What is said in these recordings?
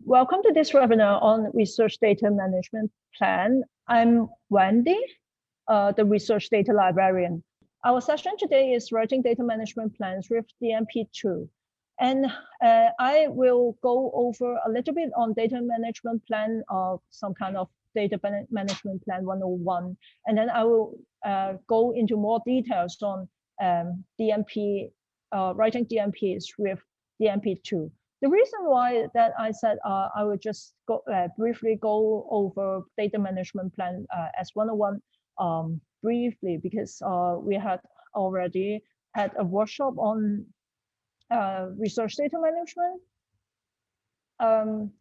Welcome to this webinar on Research Data Management Plan. I'm Wendy, the Research Data Librarian. Our session today is Writing Data Management Plans with DMPTool. And I will go over a little bit on data management plan or some kind of data management plan 101. And then I will go into more details on DMP, writing DMPs with DMPTool. The reason why that I said I would just briefly go over data management plan as 101 briefly, because we had already had a workshop on research data management,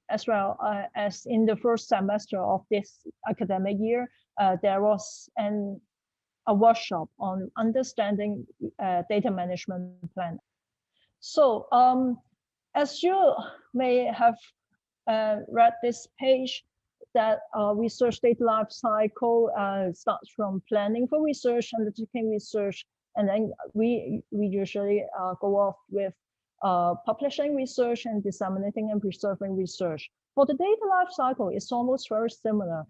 as well as in the first semester of this academic year, there was a workshop on understanding data management plan. So as you may have read this page, that research data life cycle starts from planning for research, undertaking research, and then we usually go off with publishing research and disseminating and preserving research. For the data life cycle, it's almost very similar,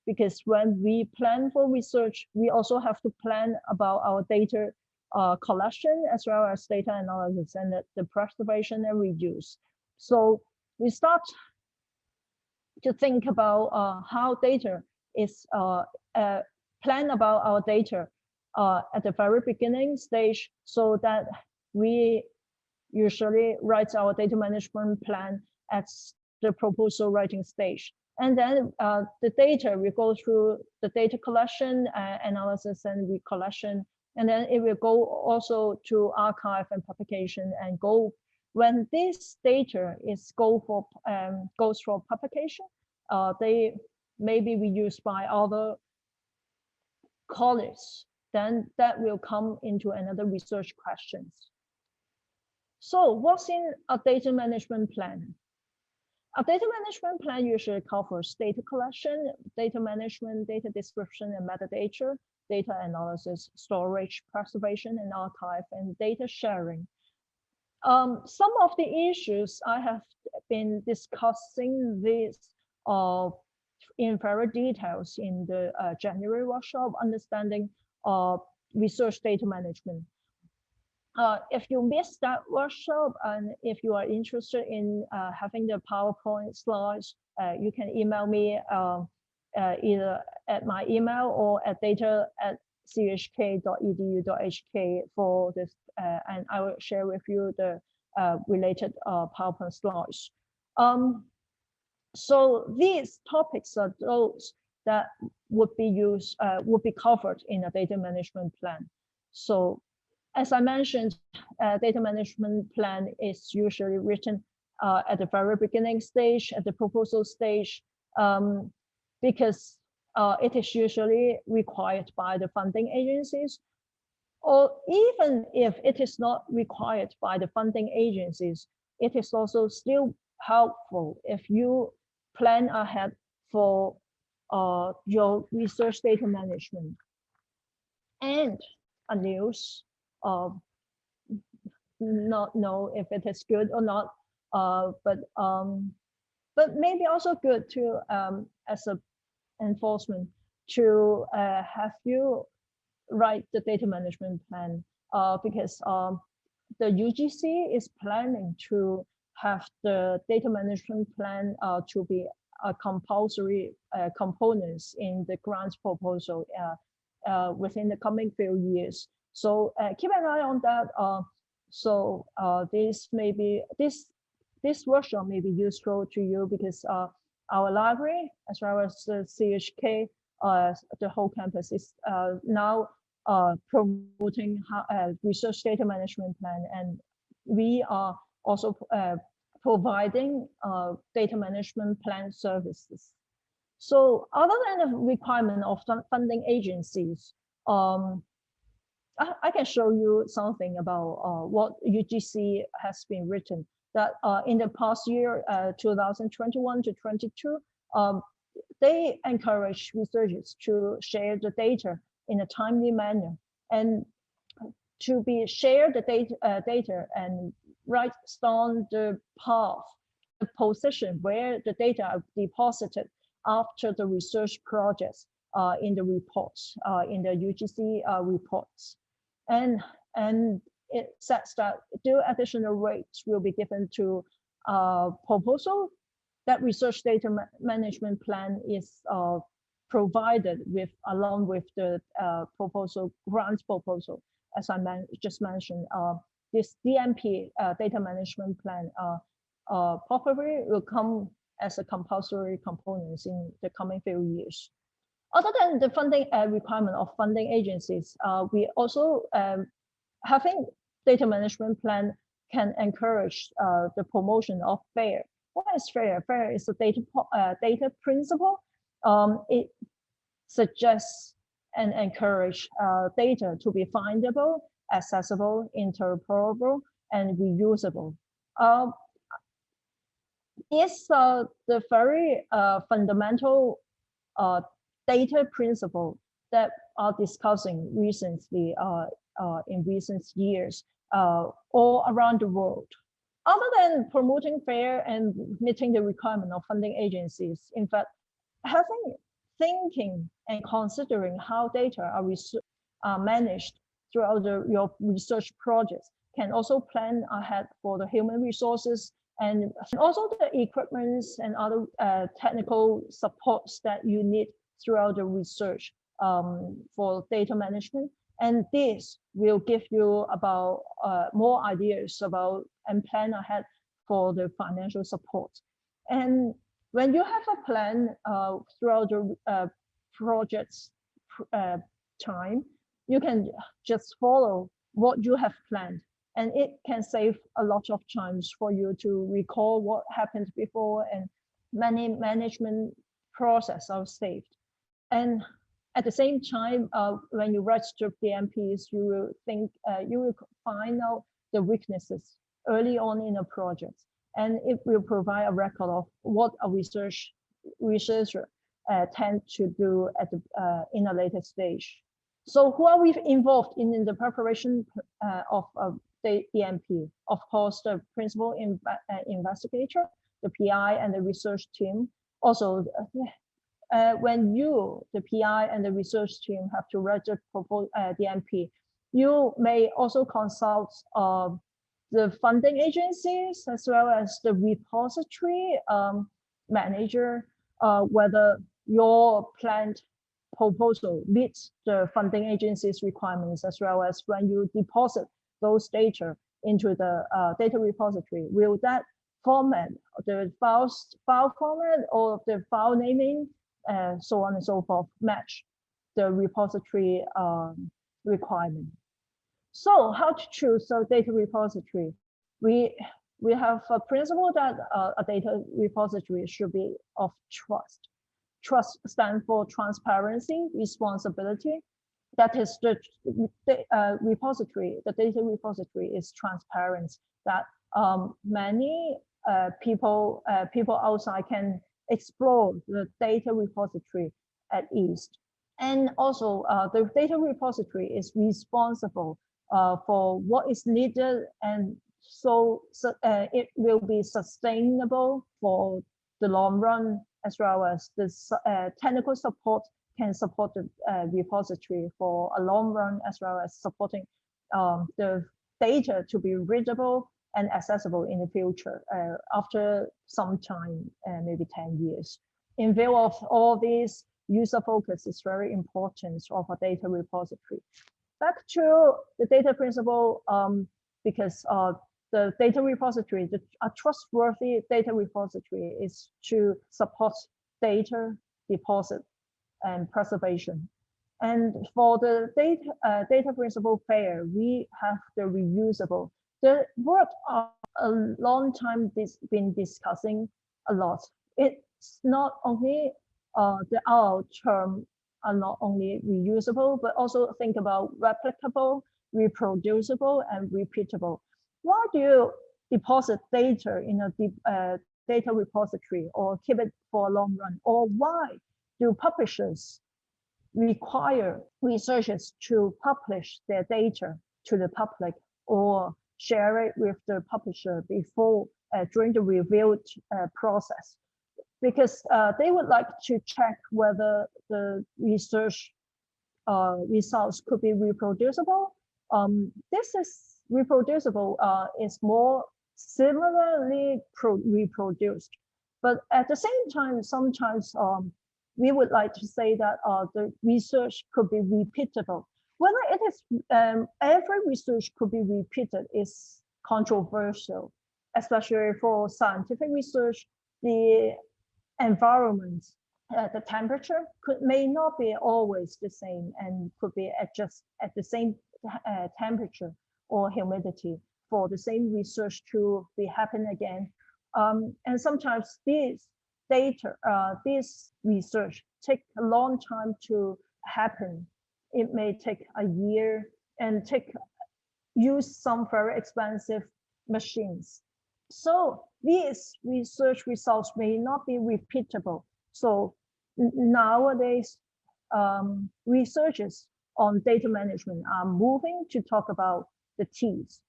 because when we plan for research, we also have to plan about our data collection as well as data analysis and the preservation and reuse. So we start to think about how data is plan about our data at the very beginning stage, so that we usually write our data management plan at the proposal writing stage. And then the data will go through the data collection, analysis and recollection. And then it will go also to archive and publication, and go when this data is goes for publication. They may be reused by other colleagues. Then that will come into another research questions. So what's in a data management plan? A data management plan usually covers data collection, data management, data description and metadata, data analysis, storage, preservation and archive, and data sharing. Some of the issues I have been discussing this in very details in the January workshop, understanding research data management. If you missed that workshop, and if you are interested in having the PowerPoint slides, you can email me either at my email or at data@chk.edu.hk for this, and I will share with you the related PowerPoint slides. So these topics are those that would be covered in a data management plan. So as I mentioned, data management plan is usually written at the very beginning stage, at the proposal stage, because it is usually required by the funding agencies. Or even if it is not required by the funding agencies, it is also still helpful if you plan ahead for your research data management. And a news, not know if it is good or not, but maybe also good to as a enforcement to have you write the data management plan, because the UGC is planning to have the data management plan to be a compulsory components in the grants proposal within the coming few years. So keep an eye on that. So this workshop may be useful to you, because our library, as well as the CHK, the whole campus is now promoting research data management plan, and we are also providing data management plan services. So other than the requirement of funding agencies, I can show you something about what UGC has been written. That in the past year, 2021 to 22, they encourage researchers to share the data in a timely manner, and to be share the data and write down the path the position where the data are deposited after the research projects in the reports, in the UGC reports. And it says that the additional rates will be given to proposal. That research data management plan is provided with along with the proposal, grant proposal, as I just mentioned. This DMP data management plan probably will come as a compulsory component in the coming few years. Other than the funding requirement of funding agencies, we also having data management plan can encourage the promotion of FAIR. What is FAIR? FAIR is a data principle. It suggests and encourage data to be findable, accessible, interoperable, and reusable. It's the very fundamental data principle that are discussing recently in recent years all around the world. Other than promoting FAIR and meeting the requirement of funding agencies, in fact, thinking and considering how data are managed throughout your research projects can also plan ahead for the human resources and also the equipments and other technical supports that you need throughout the research for data management. And this will give you about more ideas about and plan ahead for the financial support. And when you have a plan throughout the project's time, you can just follow what you have planned. And it can save a lot of times for you to recall what happened before, and many management process are saved. And at the same time, when you register DMPs, you will find out the weaknesses early on in a project, and it will provide a record of what a researcher tend to do at the in a later stage. So who are we involved in the preparation of the DMP? Of course, the principal investigator, the PI, and the research team. Also, when you, the PI and the research team, have to register DMP, you may also consult the funding agencies as well as the repository manager, whether your planned proposal meets the funding agency's requirements, as well as when you deposit those data into the data repository, will that format, the file format or the file naming, so on and so forth, match the repository requirement. So how to choose a data repository? We have a principle that a data repository should be of trust. Trust stands for transparency, responsibility. That is the repository, the data repository is transparent, that many people outside can explore the data repository at ease. And also the data repository is responsible for what is needed, and so it will be sustainable for the long run, as well as this technical support can support the repository for a long run, as well as supporting the data to be readable and accessible in the future after some time, maybe 10 years. In view of all these, user focus is very important of a data repository. Back to the data principle, because the data repository, a trustworthy data repository is to support data deposit and preservation. And for the data principle FAIR, we have the reusable. The word a long time been discussing a lot. It's not only our term are not only reusable, but also think about replicable, reproducible, and repeatable. Why do you deposit data in a data repository or keep it for a long run? Or why do publishers require researchers to publish their data to the public or share it with the publisher before during the review process, because they would like to check whether the research results could be reproducible. This is reproducible, is more similarly reproduced. But at the same time, sometimes we would like to say that the research could be repeatable. Whether it is every research could be repeated is controversial, especially for scientific research. The environment, the temperature may not be always the same and could be adjusted at the same temperature or humidity for the same research to be happen again. And sometimes these data, this research take a long time to happen. It may take a year and use some very expensive machines. So these research results may not be repeatable. So nowadays, researchers on data management are moving to talk about the T's.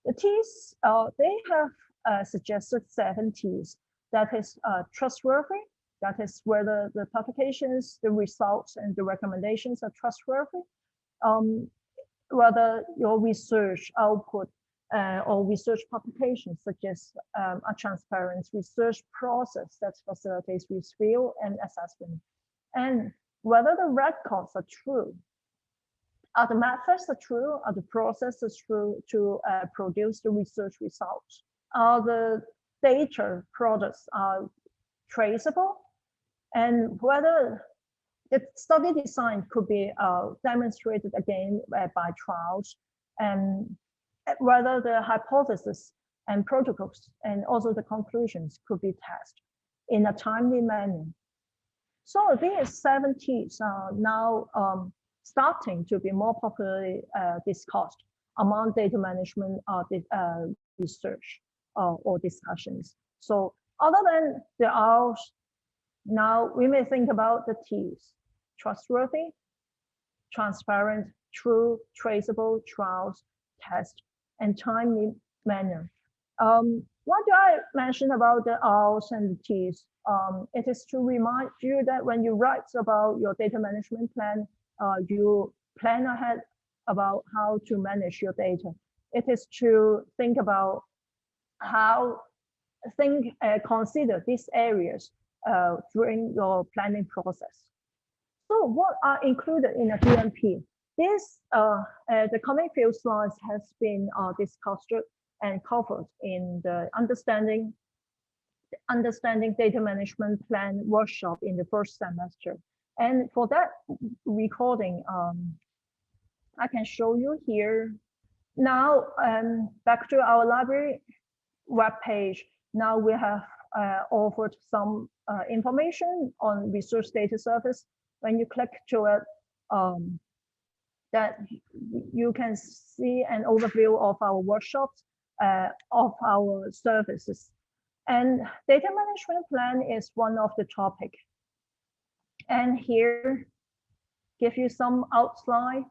The T's, they have suggested 7 T's. That is trustworthy. That is whether the publications, the results, and the recommendations are trustworthy. Whether your research output or research publications, such as a transparent research process that facilitates review and assessment, and whether the records are true. Are the methods are true? Are the processes true to produce the research results? Are the data products are traceable? And whether the study design could be demonstrated again by trials, and whether the hypothesis and protocols and also the conclusions could be tested in a timely manner. So these 7 T's are now starting to be more popularly discussed among data management research or discussions. So other than the R's, now we may think about the T's: trustworthy, transparent, true, traceable, trials, test, and timely manner. What do I mention about the R's and the T's? It is to remind you that when you write about your data management plan, you plan ahead about how to manage your data. It is to think about consider these areas during your planning process. So what are included in a DMP? This, the coming few slides has been discussed and covered in the understanding data management plan workshop in the first semester. And for that recording, I can show you here. Now, back to our library webpage. Now we have offered some information on research data service. When you click to it, that you can see an overview of our workshops, of our services. And data management plan is one of the topic. And here, give you some outline.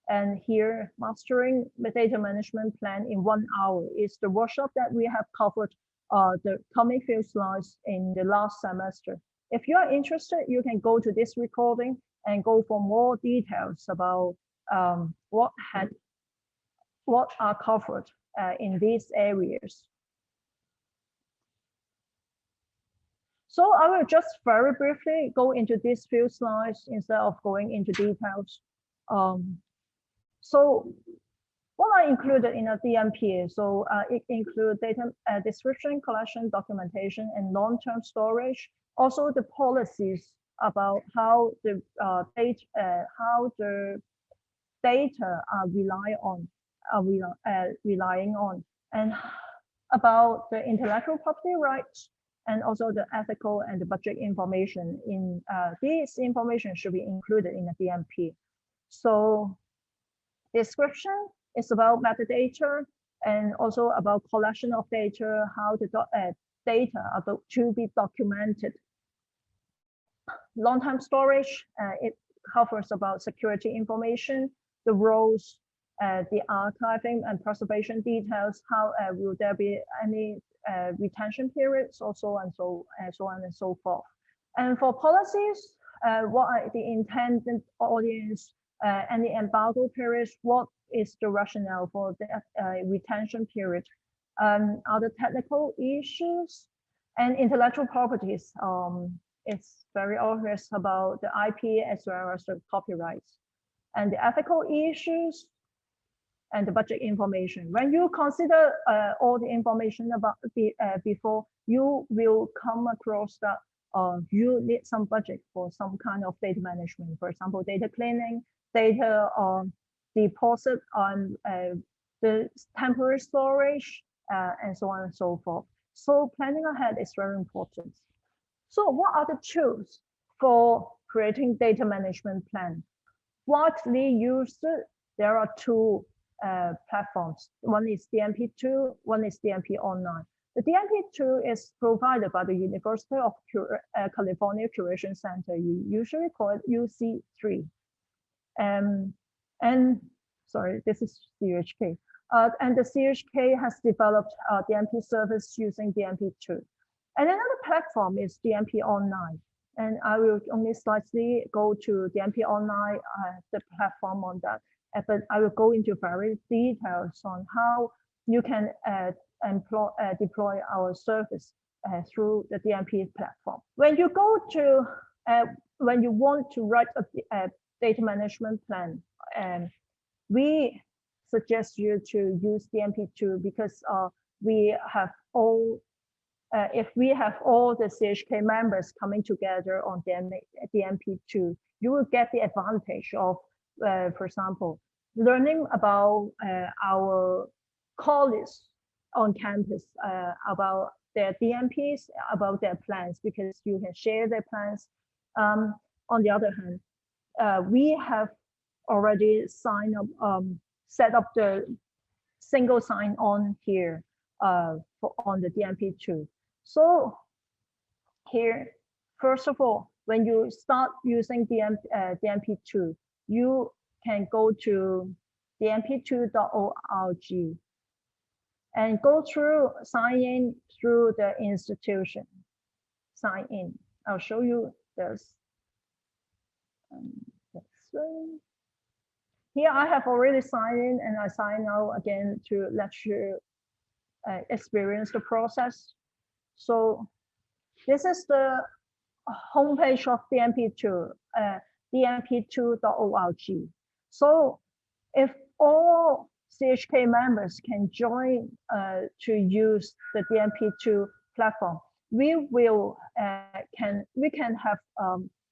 And here, mastering the data management plan in 1 hour is the workshop that we have covered the coming few slides in the last semester. If you are interested, you can go to this recording and go for more details about what are covered in these areas. So I will just very briefly go into these few slides instead of going into details. So what I included in a DMP, so it includes data description, collection, documentation, and long-term storage. Also the policies about how the data are relying on, and about the intellectual property rights, and also the ethical and the budget information. In these information should be included in the DMP. So description is about metadata and also about collection of data, how the data are to be documented. Long-term storage, it covers about security information, the roles the archiving and preservation details, how will there be any retention periods, or so on and so forth. And for policies, what are the intended audience, any embargo periods, what is the rationale for the retention period, other technical issues, and intellectual properties. It's very obvious about the IP as well as the copyrights, and the ethical issues, and the budget information. When you consider all the information about before, you will come across that you need some budget for some kind of data management. For example, data cleaning, data deposit on the temporary storage, and so on and so forth. So planning ahead is very important. So what are the tools for creating data management plan? Widely used, there are two platforms. One is DMPTool, one is DMP Online. The DMPTool is provided by the University of California Curation Center. You usually call it UC3. And sorry, this is CHK. And the CHK has developed DMP service using DMPTool. And another platform is DMP Online. And I will only slightly go to DMP Online, the platform on that. But I will go into very details on how you can deploy our service through the DMP platform. When you go to, when you want to write a data management plan, we suggest you to use DMPTool because we have all, if we have all the CHK members coming together on DMPTool, you will get the advantage of, for example, learning about our colleagues on campus, about their DMPs, about their plans, because you can share their plans. On the other hand, we have already signed up, set up the single sign-on here on the DMPTool. So here, first of all, when you start using DMPTool, you can go to DMPTool.org and go through sign in through the institution. Sign in. I'll show you this. Here I have already signed in, and I sign out again to let you experience the process. So this is the homepage of DMPTool, DMPTool.org. So if all CHK members can join to use the DMPTool platform, we can have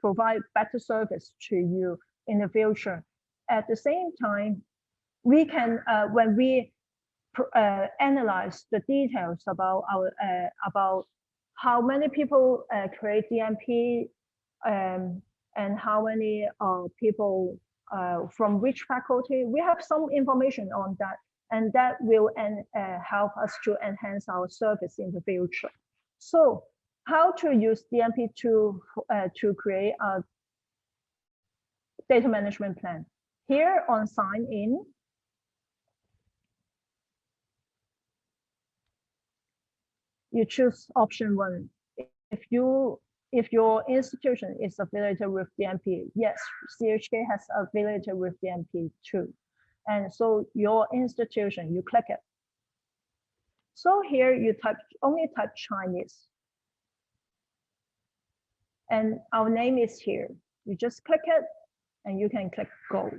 provide better service to you in the future. At the same time, we can when we analyze the details about our about how many people create DMP and how many people from which faculty, we have some information on that, and that will help us to enhance our service in the future. So how to use DMPTool to create a data management plan? Here on sign in, you choose option 1. If your institution is affiliated with DMP, yes, CHK has affiliated with DMP too. And so your institution, you click it. So here you only type Chinese. And our name is here. You just click it and you can click go.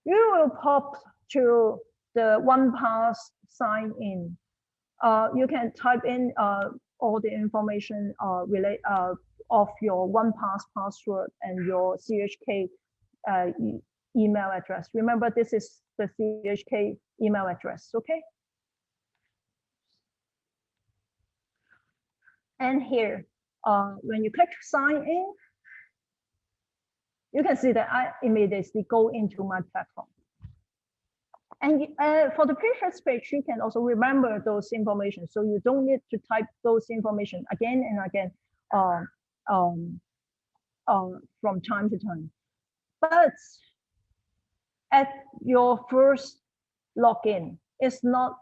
You will pop to the OnePass sign in. You can type in all the information of your OnePass password and your CHK email address. Remember, this is the CHK email address, okay? And here, when you click sign in, you can see that I immediately go into my platform. And for the previous page, you can also remember those information. So you don't need to type those information again and again from time to time. But at your first login. It's not,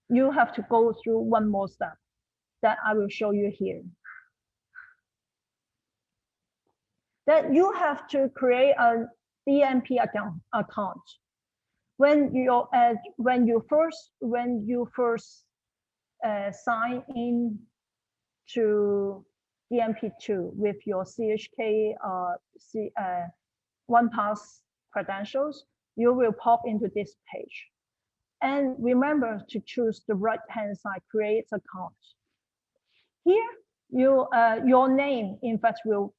you have to go through one more step that I will show you here. That you have to create a DMP account. When you first sign in to DMPTool with your CHK OnePass credentials, you will pop into this page. And remember to choose the right-hand side, create account. Here, your name, in fact, will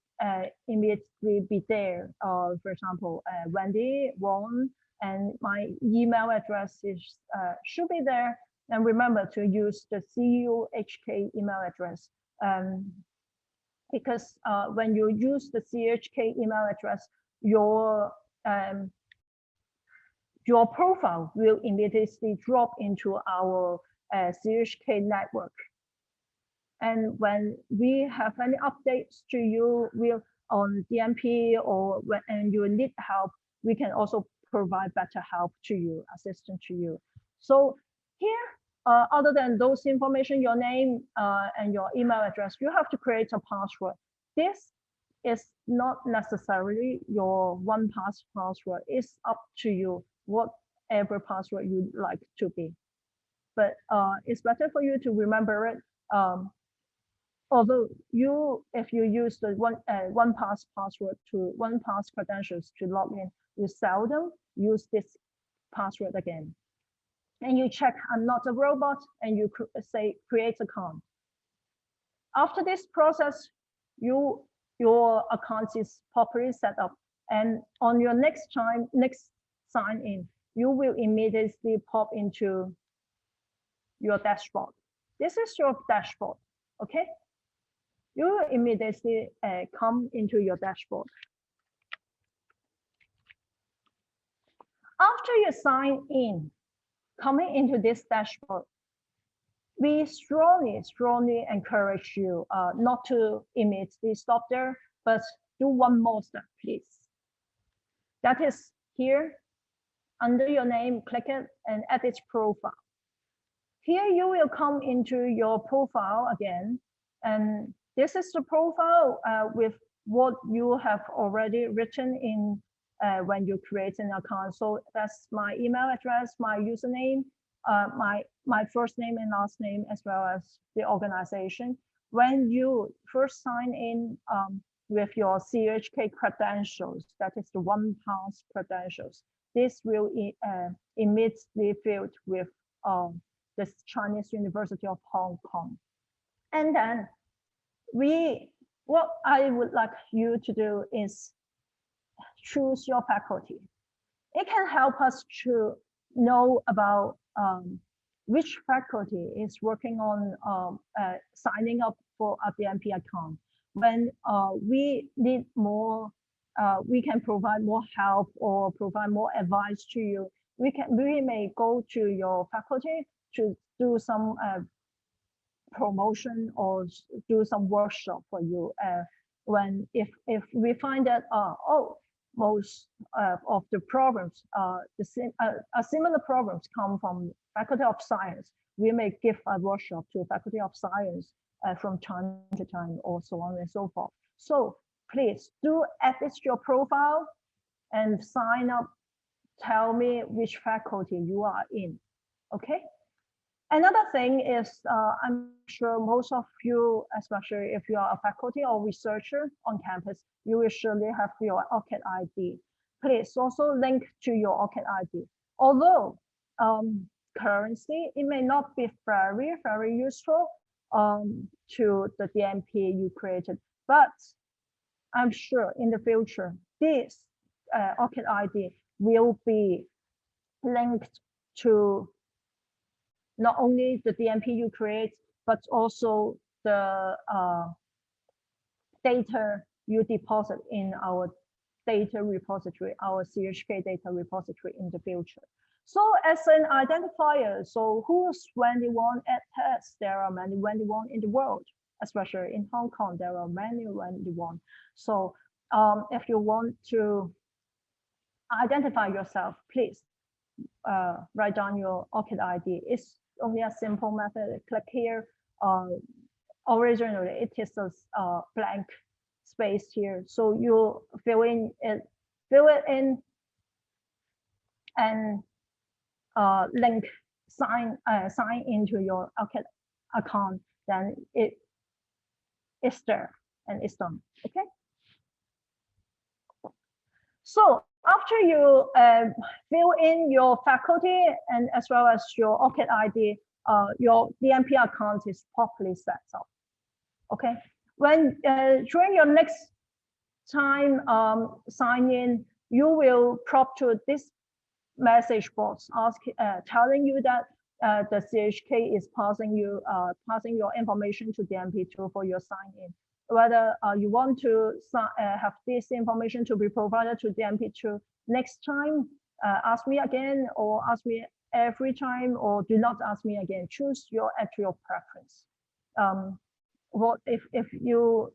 immediately be there. For example, Wendy, Wong, and my email address is should be there. And remember to use the CUHK email address. Because when you use the CHK email address, your profile will immediately drop into our CHK network. And when we have any updates to you on DMP, or when you need help, we can also provide better help to you, assistance to you. So here, other than those information, your name and your email address, you have to create a password. This is not necessarily your OnePass password. It's up to you, whatever password you like to be. But it's better for you to remember it. Although if you use the OnePass password to OnePass credentials to log in, you seldom use this password again. And you check I'm not a robot, and you say create account. After this process, your account is properly set up, and on your next sign in, you will immediately pop into your dashboard. This is your dashboard, okay? You will immediately come into your dashboard. After you sign in, coming into this dashboard, we strongly encourage you not to immediately stop there, but do one more step, please. That is here, under your name, click it and edit profile. Here you will come into your profile again, and this is the profile with what you have already written in when you create an account. So that's my email address, my username, my first name and last name, as well as the organization. When you first sign in with your CHK credentials, that is the OnePass credentials, this will immediately filled with the Chinese University of Hong Kong. And then what I would like you to do is choose your faculty. It can help us to know about which faculty is working on signing up for a DMP account. When we need more, we can provide more help or provide more advice to you. We may go to your faculty to do some promotion or do some workshop for you. If we find that most of the problems, similar problems come from Faculty of Science, we may give a workshop to Faculty of Science from time to time, or so on and so forth. So please do edit your profile and sign up. Tell me which faculty you are in, okay? Another thing is, I'm sure most of you, especially if you are a faculty or researcher on campus, you will surely have your ORCID ID. Please also link to your ORCID ID. Although currently it may not be very useful to the DMP you created, but I'm sure in the future, this ORCID ID will be linked to not only the DMP you create, but also the data you deposit in our data repository, our CHK data repository in the future. So as an identifier, so who's Wendy Wong at TESS? There are many Wendy Wong in the world, especially in Hong Kong, there are many Wendy Wong. So if you want to identify yourself, please write down your ORCID ID. It's only a simple method. Click here. Originally, it is a blank space here, so you fill it in, and link sign into your ORCID account. Then it's there and it's done. Okay. So after you fill in your faculty and as well as your ORCID ID, your DMP account is properly set up. Okay. When during your next time sign in, you will prompt to this message box telling you that the CHK is passing your information to DMPTool for your sign in. Whether you want to have this information to be provided to DMPTool next time, ask me again, or ask me every time, or do not ask me again. Choose your actual preference. What if you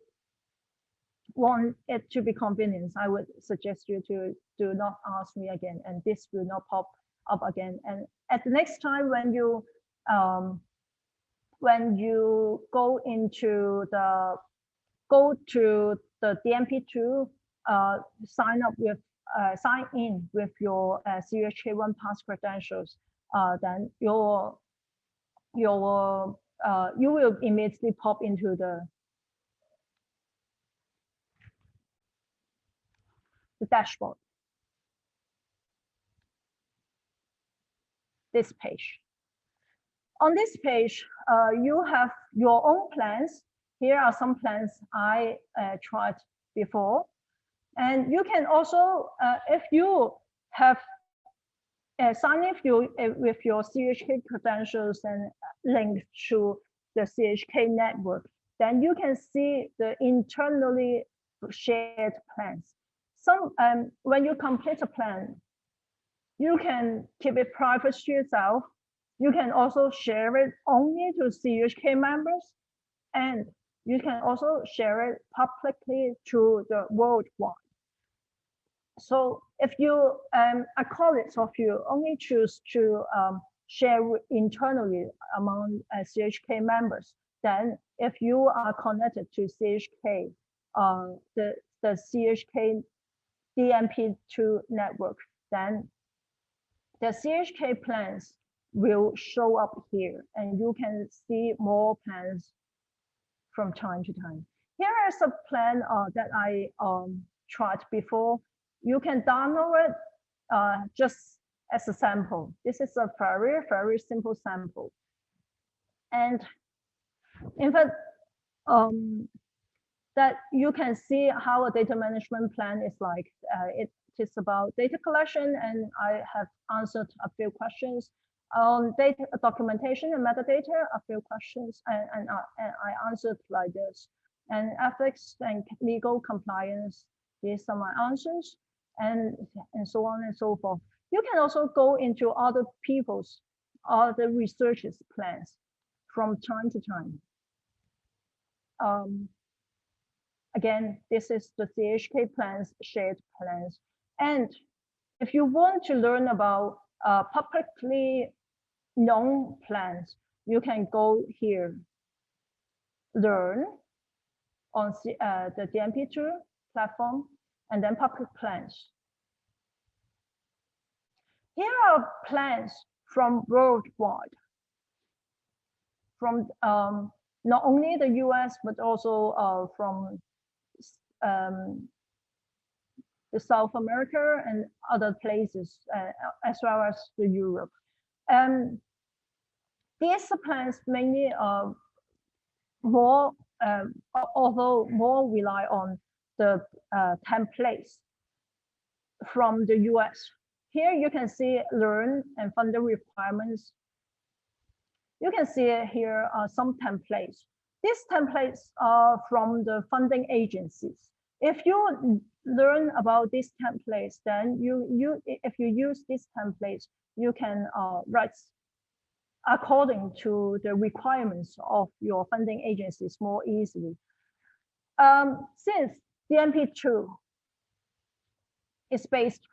want it to be convenient, I would suggest you to do not ask me again, and this will not pop up again. And at the next time when you go to the DMPTool, sign in with your CHK1 pass credentials, then you will immediately pop into the dashboard, this page. On this page, you have your own plans. Here are some plans I tried before. And you can also, if you have signed in with your CHK credentials and linked to the CHK network, then you can see the internally shared plans. When you complete a plan, you can keep it private to yourself. You can also share it only to CHK members, and you can also share it publicly to the worldwide. So if you, a colleague of you only choose to share internally among CHK members, then if you are connected to CHK, the CHK DMPTool network, then the CHK plans will show up here, and you can see more plans from time to time. Here is a plan that I tried before. You can download it just as a sample. This is a very, very simple sample. And in fact, that you can see how a data management plan is like. It is about data collection, and I have answered a few questions on data documentation and metadata, a few questions, and I answered like this. And ethics and legal compliance, these are my answers, and so on and so forth. You can also go into other people's, other researchers' plans from time to time. Again, this is the CHK plans, shared plans. And if you want to learn about publicly known plans, you can go here, learn on the DMPTool platform, and then public plans. Here are plans from worldwide, from not only the US, but also from the South America and other places, as well as the Europe. These plans mainly are more, although more rely on the templates from the US. Here you can see learn and funding requirements. You can see here are some templates. These templates are from the funding agencies. If you learn about these templates, then if you use these templates, you can write according to the requirements of your funding agencies more easily. Since DMPTool is based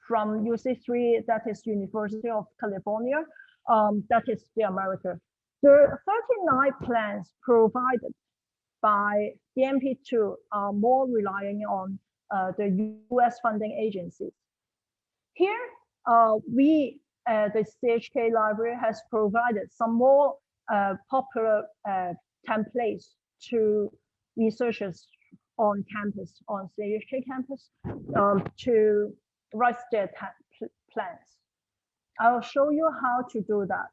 from UC3, that is University of California, that is the America. The 39 plans provided by DMPTool are more relying on the US funding agencies. Here, the CHK library has provided some more popular templates to researchers on campus, on CHK campus, to write their plans. I will show you how to do that.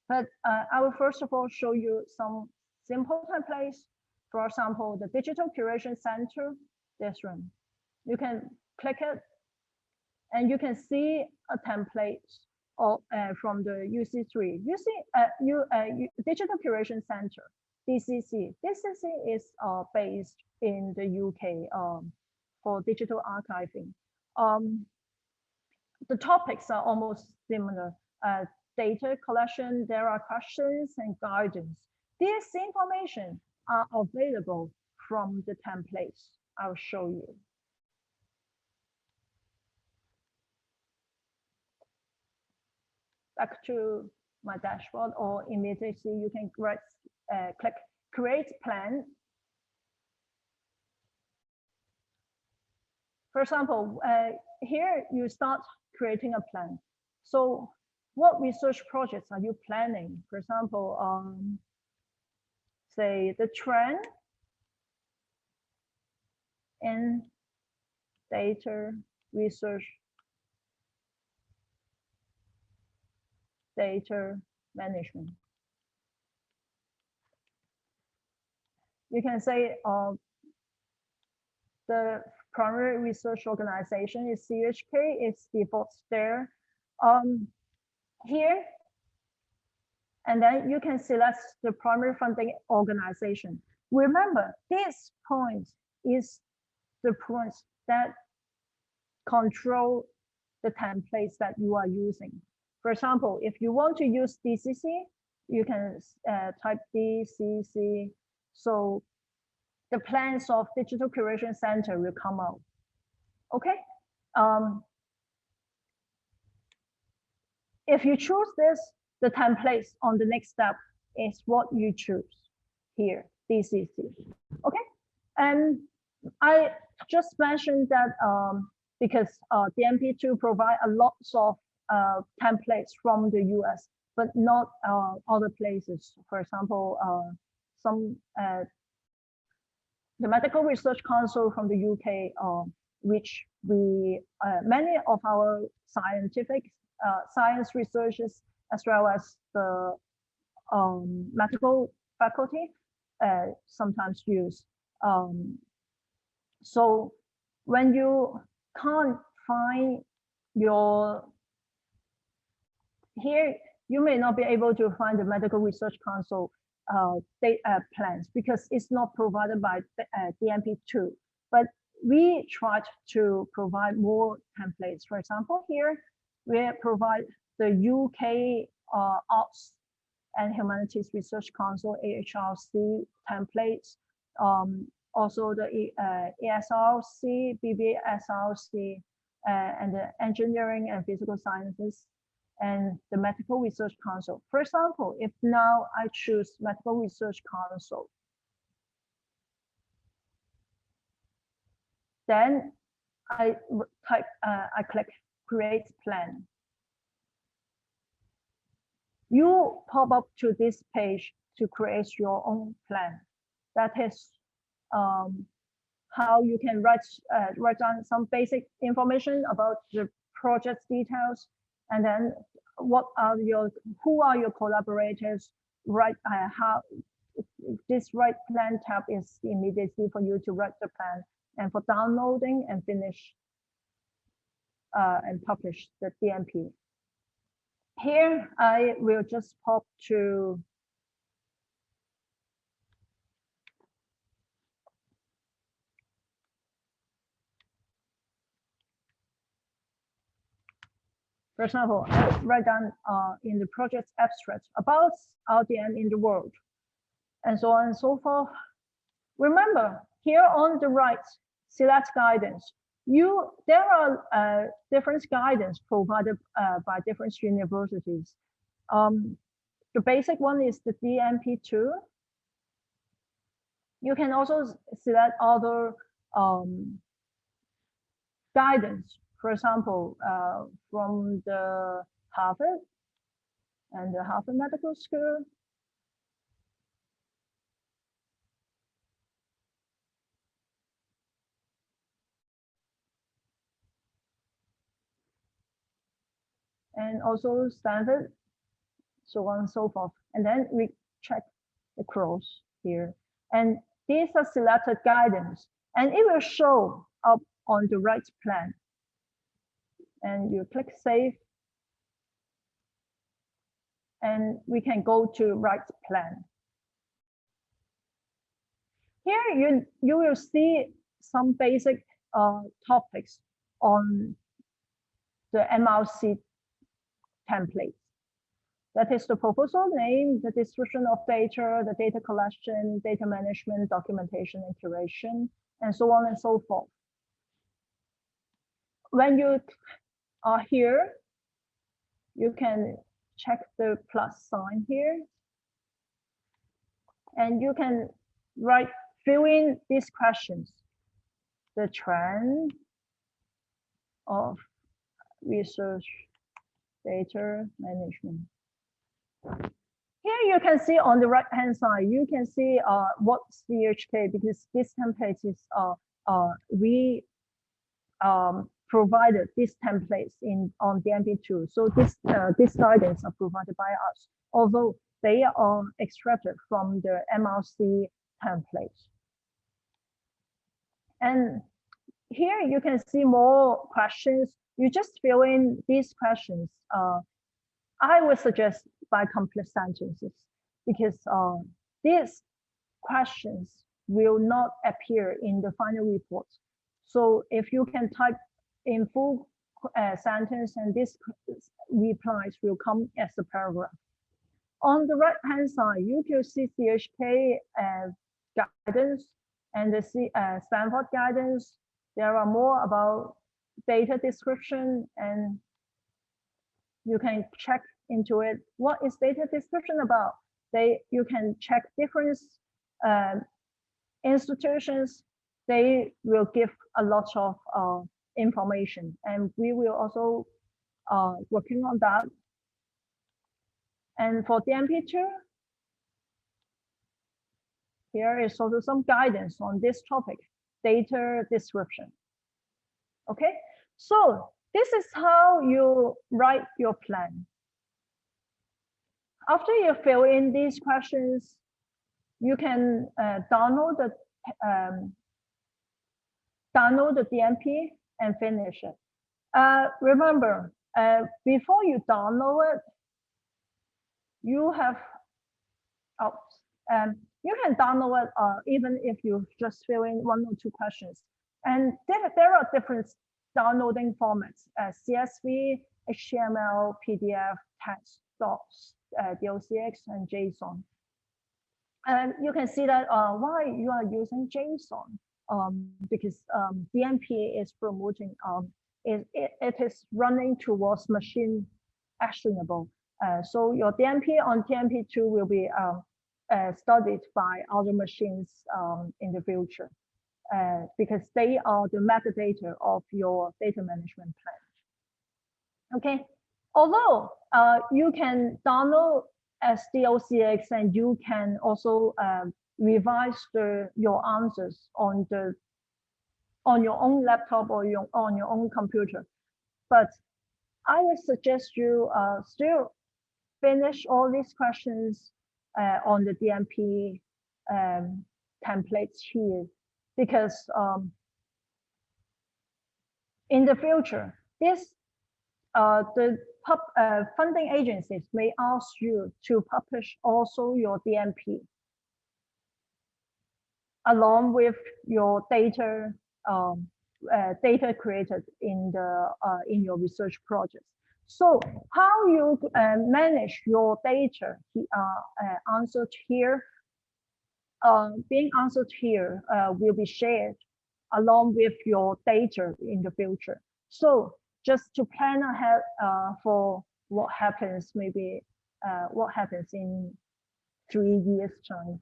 But I will first of all show you some simple templates. For example, the Digital Curation Center, this one. You can click it, and you can see a template from the UC3. Digital Curation Center, DCC. DCC is based in the UK for digital archiving. The topics are almost similar. Data collection, there are questions and guidance. This information are available from the templates. I'll show you. Back to my dashboard, or immediately you can click Create Plan. For example, here you start creating a plan. So what research projects are you planning? For example, say the trend in data research, data management. You can say the primary research organization is CHK, it's defaults there. Here, and then you can select the primary funding organization. Remember, this point is the points that control the templates that you are using. For example, if you want to use DCC, you can type DCC. So the plans of Digital Curation Center will come out. Okay. If you choose this, the templates on the next step is what you choose here, DCC. Okay. And I just mentioned that because DMPTool provide a lot of templates from the US, but not other places. For example, the Medical Research Council from the UK, which many of our science researchers, as well as the medical faculty, sometimes use. So when you can't find here, you may not be able to find the Medical Research Council plans because it's not provided by DMPTool. But we tried to provide more templates. For example, here we provide the UK Arts and Humanities Research Council AHRC templates. Also the ESRC, BBSRC, and the Engineering and Physical Sciences, and the Medical Research Council. For example, if now I choose Medical Research Council, then I click Create Plan. You pop up to this page to create your own plan. That is how you can write down some basic information about the project details, and then who are your collaborators, how this write plan tab is immediately for you to write the plan, and for downloading and finish and publish the DMP. Here I will just pop to for example, I write down in the project's abstract about RDM in the world, and so on and so forth. Remember, here on the right, select guidance. there are different guidance provided by different universities. The basic one is the DMPTool. You can also select other guidance, for example, from the Harvard and the Harvard Medical School. And also Stanford, so on and so forth. And then we check the cross here. And these are selected guidance, and it will show up on the right plan. And you click Save, and we can go to right plan. Here you will see some basic topics on the MRC template. That is the proposal name, the description of data, the data collection, data management, documentation, and curation, and so on and so forth. When you are here, you can check the plus sign here, and you can fill in these questions. The trend of research data management. Here you can see on the right hand side, you can see what's CHK, because this template is we provided these templates on DMPTool. So this guidance are provided by us, although they are extracted from the MRC template. And here you can see more questions. You just fill in these questions. I would suggest by complete sentences, because these questions will not appear in the final report. So if you can type in full sentence, and these replies will come as a paragraph. On the right hand side, you can see CHK guidance and the Stanford guidance. There are more about data description, and you can check into it. What is data description about? You can check different institutions. They will give a lot of information, and we will also working on that. And for DMPTool, here is also some guidance on this topic, data description. Okay, so this is how you write your plan. After you fill in these questions, you can download the DMP and finish it. Remember, before you download it, you have you can download it even if you just fill in 1 or 2 questions. And there are different downloading formats: CSV, HTML, PDF, text, docs, DOCX, and JSON. And you can see that why you are using JSON, because DMP is promoting it is running towards machine actionable. So your DMP on DMPTool will be studied by other machines in the future, because they are the metadata of your data management plan. Okay, although you can download as DOCX, and you can also revise your answers on your own laptop or on your own computer. But I would suggest you still finish all these questions on the DMP templates here, because in the future, the funding agencies may ask you to publish also your DMP along with your data created in your research projects. So how you manage your data answered here, being answered here will be shared along with your data in the future. So just to plan ahead for what happens, maybe what happens in 3 years time.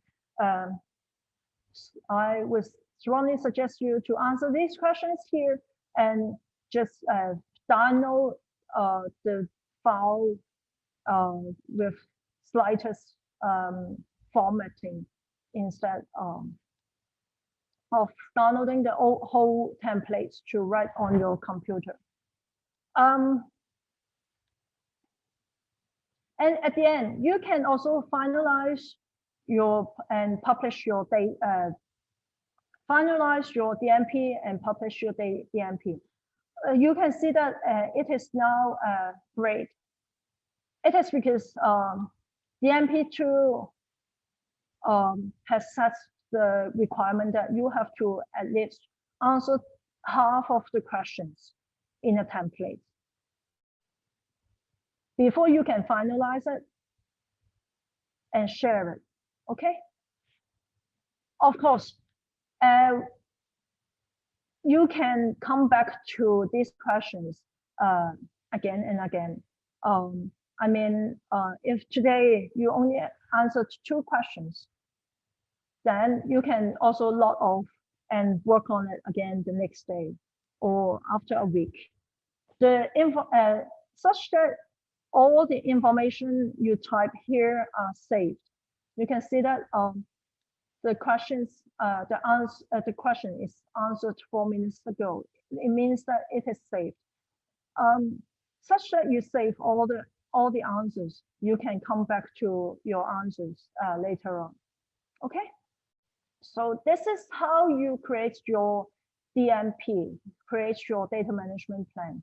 I would strongly suggest you to answer these questions here and just download the file with slightest formatting instead of downloading the whole templates to write on your computer. And at the end, you can also finalize your and publish your finalize your DMP and publish your DMP. You can see that it is now great. It is because DMPTool has set the requirement that you have to at least answer half of the questions in a template before you can finalize it and share it. Okay. Of course, you can come back to these questions again and again. I mean, if today you only answered 2 questions, then you can also log off and work on it again the next day or after a week. The info such that all the information you type here are saved. You can see that the questions, the question is answered 4 minutes ago. It means that it is saved. Such that you save all the answers, you can come back to your answers later on. Okay. So this is how you create your DMP, create your data management plan.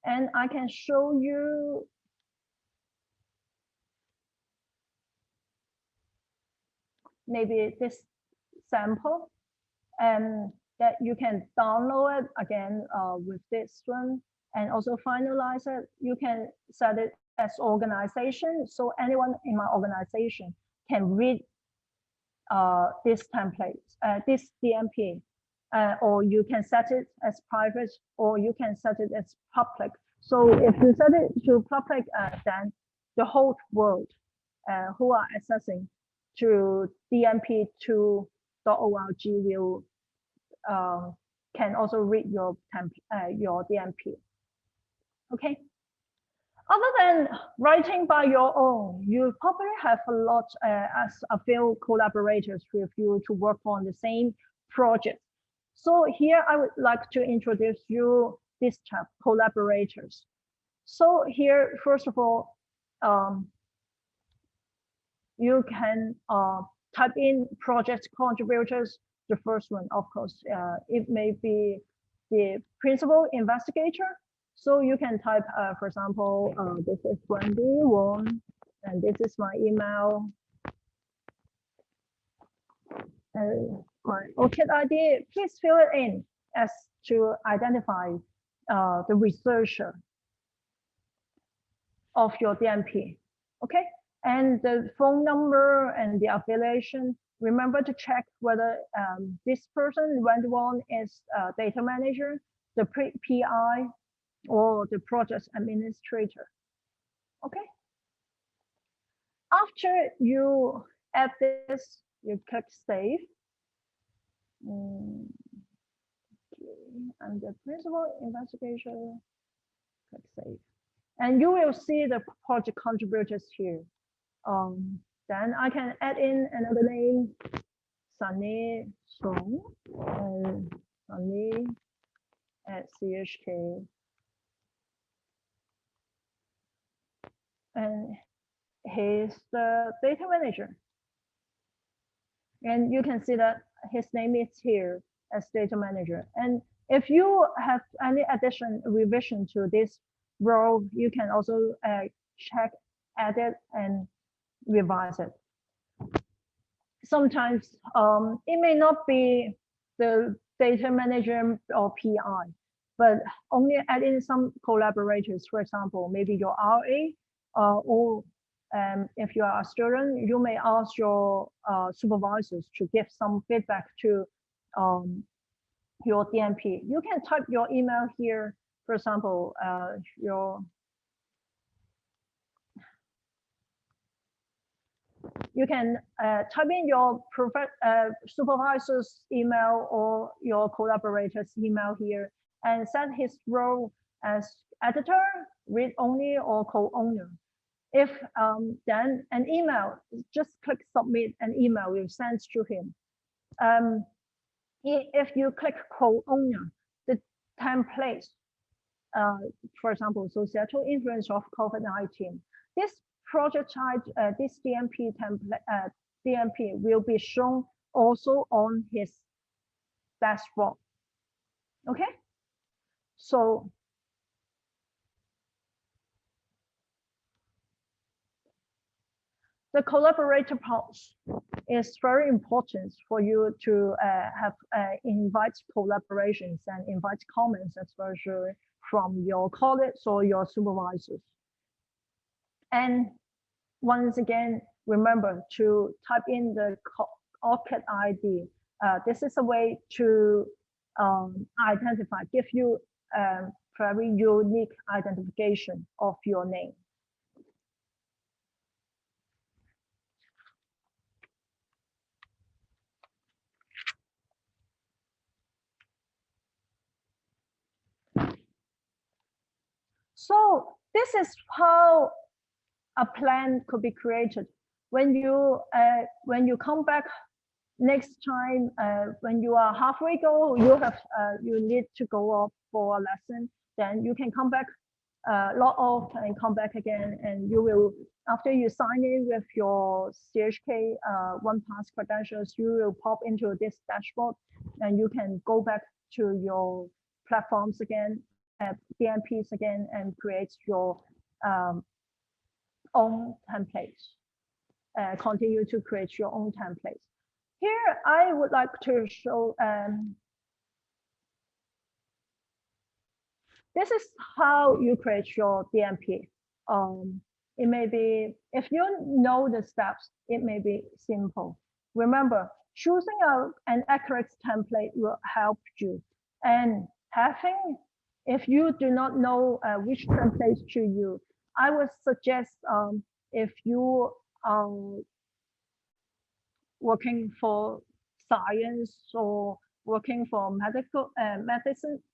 And I can show you maybe this sample and that you can download it again with this one and also finalize it. You can set it as organization. So anyone in my organization can read this template, this DMP, or you can set it as private or you can set it as public. So if you set it to public, then the whole world who are accessing to DMPTool.org will can also read your DMP. Okay. Other than writing by your own, you probably have a few collaborators with you to work on the same project. So here I would like to introduce you this type of collaborators. So here, first of all, you can type in project contributors. The first one, of course, it may be the principal investigator. So you can type, for example, this is Wendy Wong, and this is my email. My OKID ID, please fill it in as to identify the researcher of your DMP. Okay, and the phone number and the affiliation. Remember to check whether this person, Wendy Wong, is a data manager, the PI, or the project administrator. Okay. After you add this, you click save. And the principal investigator, click save. And you will see the project contributors here. Then I can add in another name, Sunny Song, and Sunny at CHK. And he's the data manager. And you can see that his name is here as data manager. And if you have any revision to this role, you can also check, edit, and revise it. Sometimes it may not be the data manager or PI, but only add in some collaborators. For example, maybe your RA, or if you are a student, you may ask your supervisors to give some feedback to your DMP. You can type your email here. For example, you can type in your supervisor's email or your collaborator's email here and set his role as editor, read only, or co-owner. If then an email, just click submit, an email will send to him. If you click co-owner, the template, for example, societal influence of COVID-19, this project type, this DMP template, DMP will be shown also on his dashboard. Okay, so the collaborator pulse is very important for you to have invite collaborations and invite comments, especially from your colleagues or your supervisors. And once again, remember to type in the ORCID ID. This is a way to identify, give you very unique identification of your name. So this is how a plan could be created. When you come back next time, when you are halfway go, you need to go off for a lesson. Then you can come back, log off, and come back again. And you will, after you sign in with your CHK OnePass credentials, you will pop into this dashboard, and you can go back to your platforms again, DMPs again, and create your own templates. Continue to create your own templates. Here, I would like to show, this is how you create your DMP. It may be, if you know the steps, it may be simple. Remember, choosing an accurate template will help you. And having, if you do not know which templates to use, I would suggest if you are working for science or working for medical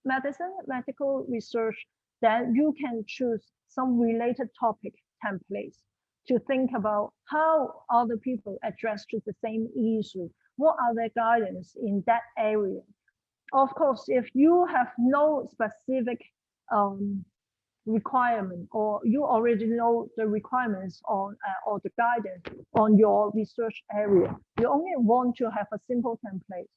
medical research, then you can choose some related topic templates to think about how other people address to the same issue. What are their guidance in that area? Of course, if you have no specific requirement, or you already know the requirements on or the guidance on your research area, you only want to have a simple template,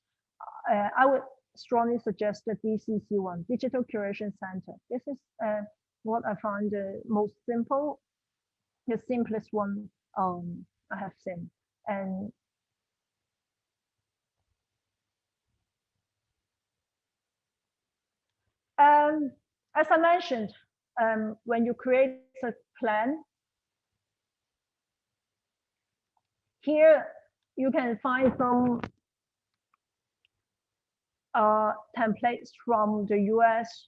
I would strongly suggest the DCC one, Digital Curation Center. This is what I find the most simple, the simplest one I have seen. And as I mentioned, when you create a plan, here you can find some templates from the US,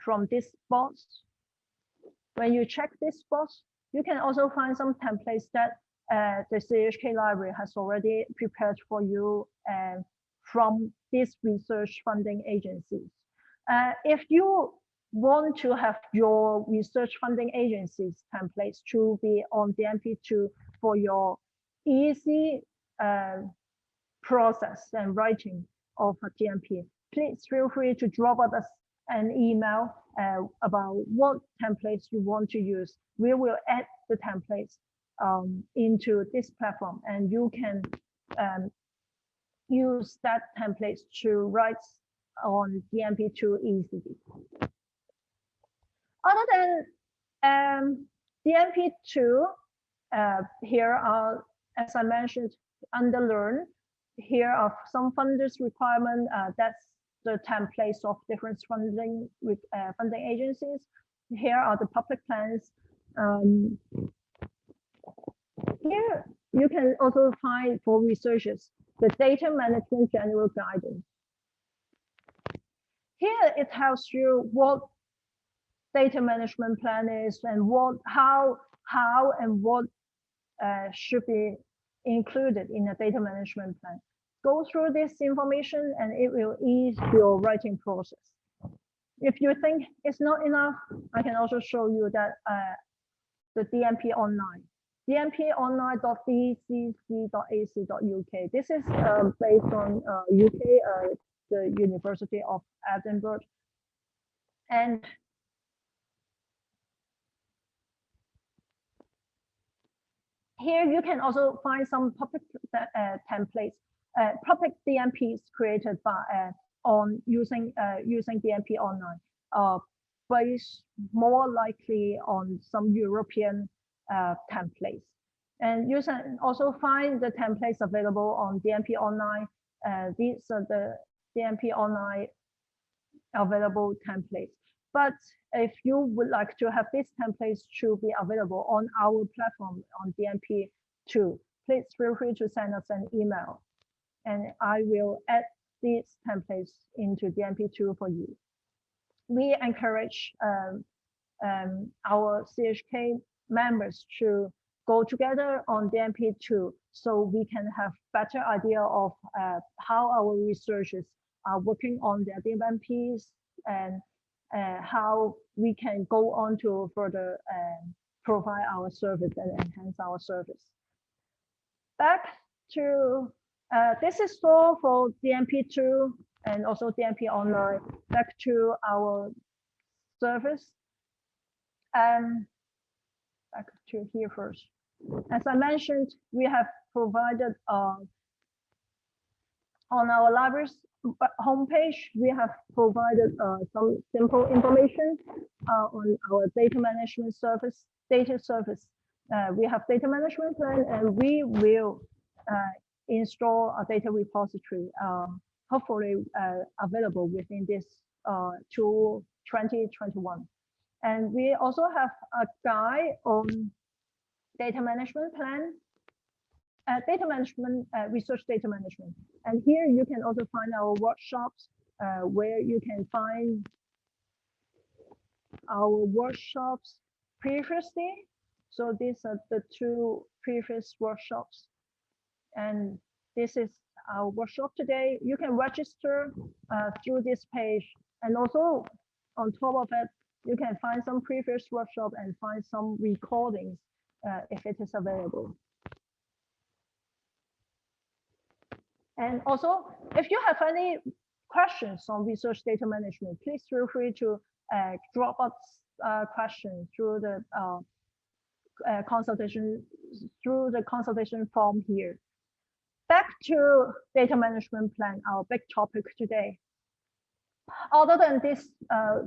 from this box. When you check this box, you can also find some templates that the CHK library has already prepared for you from these research funding agencies. If you want to have your research funding agencies templates to be on DMPTool for your easy process and writing of a DMP, please feel free to drop us an email about what templates you want to use. We will add the templates into this platform, and you can use that templates to write on DMPTool easily. Other than DMPTool, here are, as I mentioned, under Learn, here are some funders requirement. That's the templates of different funding agencies. Here are the public plans. Here you can also find for researchers the data management general guidance. Here it tells you what data management plan is and how and what should be included in a data management plan. Go through this information and it will ease your writing process. If you think it's not enough, I can also show you that the DMP Online, dmponline.dcc.ac.uk. This is based on UK, the University of Edinburgh. And here you can also find some public templates, public DMPs created by using DMP Online, based more likely on some European templates. And you can also find the templates available on DMP Online. These are the DMP Online available templates. But if you would like to have these templates to be available on our platform on DMPTool, please feel free to send us an email, and I will add these templates into DMPTool for you. We encourage our CHK members to go together on DMPTool so we can have better idea of how our researchers are working on their DMPs and how we can go on to further provide our service and enhance our service. Back to, this is all for DMPTool and also DMP Online. Back to our service. And back to here first. As I mentioned, we have provided on our library's homepage, we have provided some simple information on our data management service, data service. We have data management plan, and we will install a data repository, hopefully available within this 2021. And we also have a guide on data management plan, data management, research data management. And here you can also find our workshops where you can find our workshops previously. So these are the 2 previous workshops. And this is our workshop today. You can register through this page. And also on top of it, you can find some previous workshop and find some recordings if it is available. And also, if you have any questions on research data management, please feel free to drop us questions through the consultation form here. Back to data management plan, our big topic today. Other than this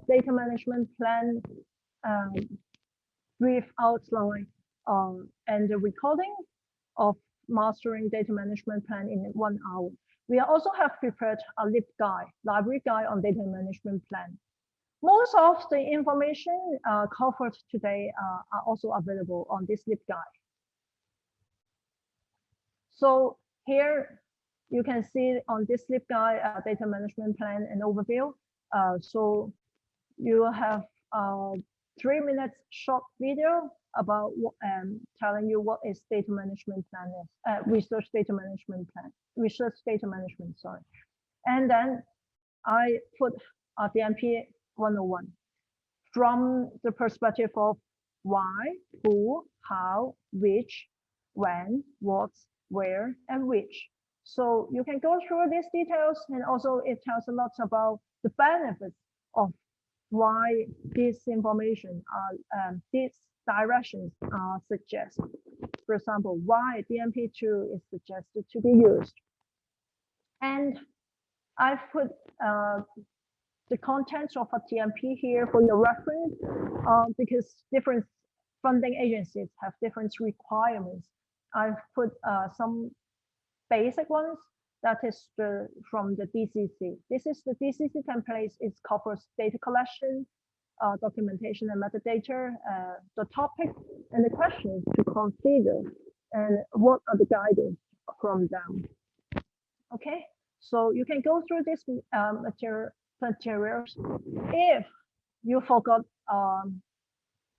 data management plan brief outline and the recording of mastering data management plan in 1 hour, we also have prepared a LibGuide, library guide on data management plan. Most of the information covered today are also available on this LibGuide. So here you can see on this LibGuide data management plan and overview. So you will have 3 minutes short video about what, telling you what is data management plan is, research data management plan, research data management, sorry. And then I put DMP 101 from the perspective of why, who, how, which, when, what, where, and which. So you can go through these details, and also it tells a lot about the benefits of why this information, these directions are suggested. For example, why DMPTool is suggested to be used. And I've put the contents of a DMP here for your reference, because different funding agencies have different requirements. I've put some basic ones. That is from the DCC. This is the DCC template. It covers data collection, documentation and metadata, the topic and the questions to consider, and what are the guidance from them. Okay, so you can go through this material materials. If you forgot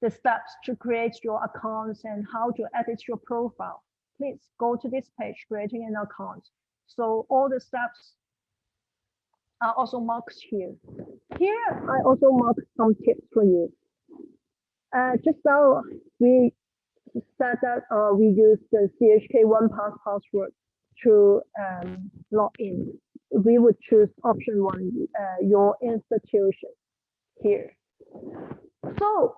the steps to create your accounts and how to edit your profile, please go to this page, creating an account. So all the steps are also marked here. Here, I also marked some tips for you. Just now, we said that we use the CHK 1Pass password to log in. We would choose option 1, your institution here. So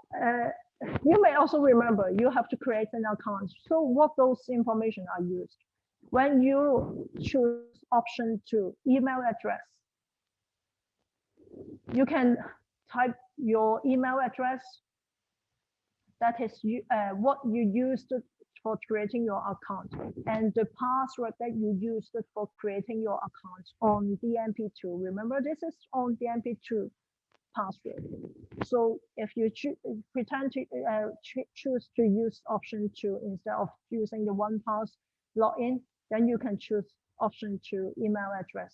you may also remember you have to create an account. So what those information are used? When you choose option 2, email address, you can type your email address. That is what you used for creating your account, and the password that you used for creating your account on DMPTool. Remember, this is on DMPTool password. So if you pretend to choose to use option 2 instead of using the 1Pass login, then you can choose option 2, email address.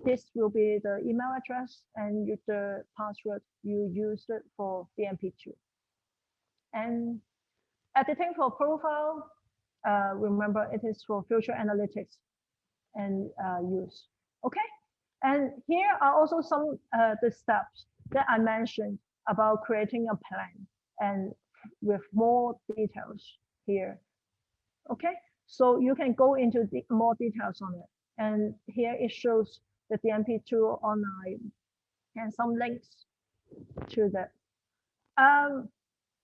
This will be the email address and the password you used for DMPTool. And editing for profile, remember it is for future analytics and use. Okay, and here are also some the steps that I mentioned about creating a plan, and with more details here. Okay, so you can go into more details on it. And here it shows the DMPTool online and some links to that.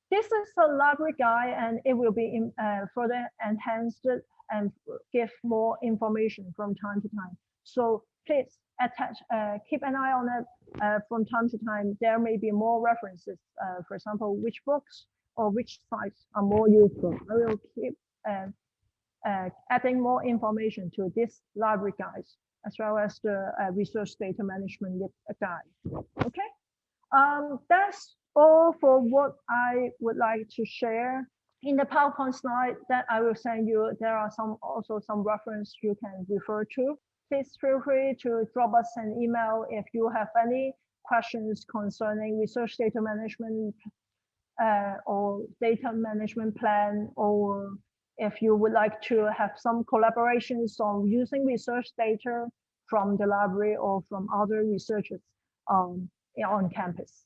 This is a library guide, and it will be further enhanced and give more information from time to time. So please keep an eye on it from time to time. There may be more references, for example, which books or which sites are more useful. I will keep adding more information to this library guides, as well as the research data management guide. Okay, that's all for what I would like to share. In the PowerPoint slide that I will send you, there are also some reference you can refer to. Please feel free to drop us an email if you have any questions concerning research data management or data management plan, or if you would like to have some collaborations on using research data from the library or from other researchers on campus.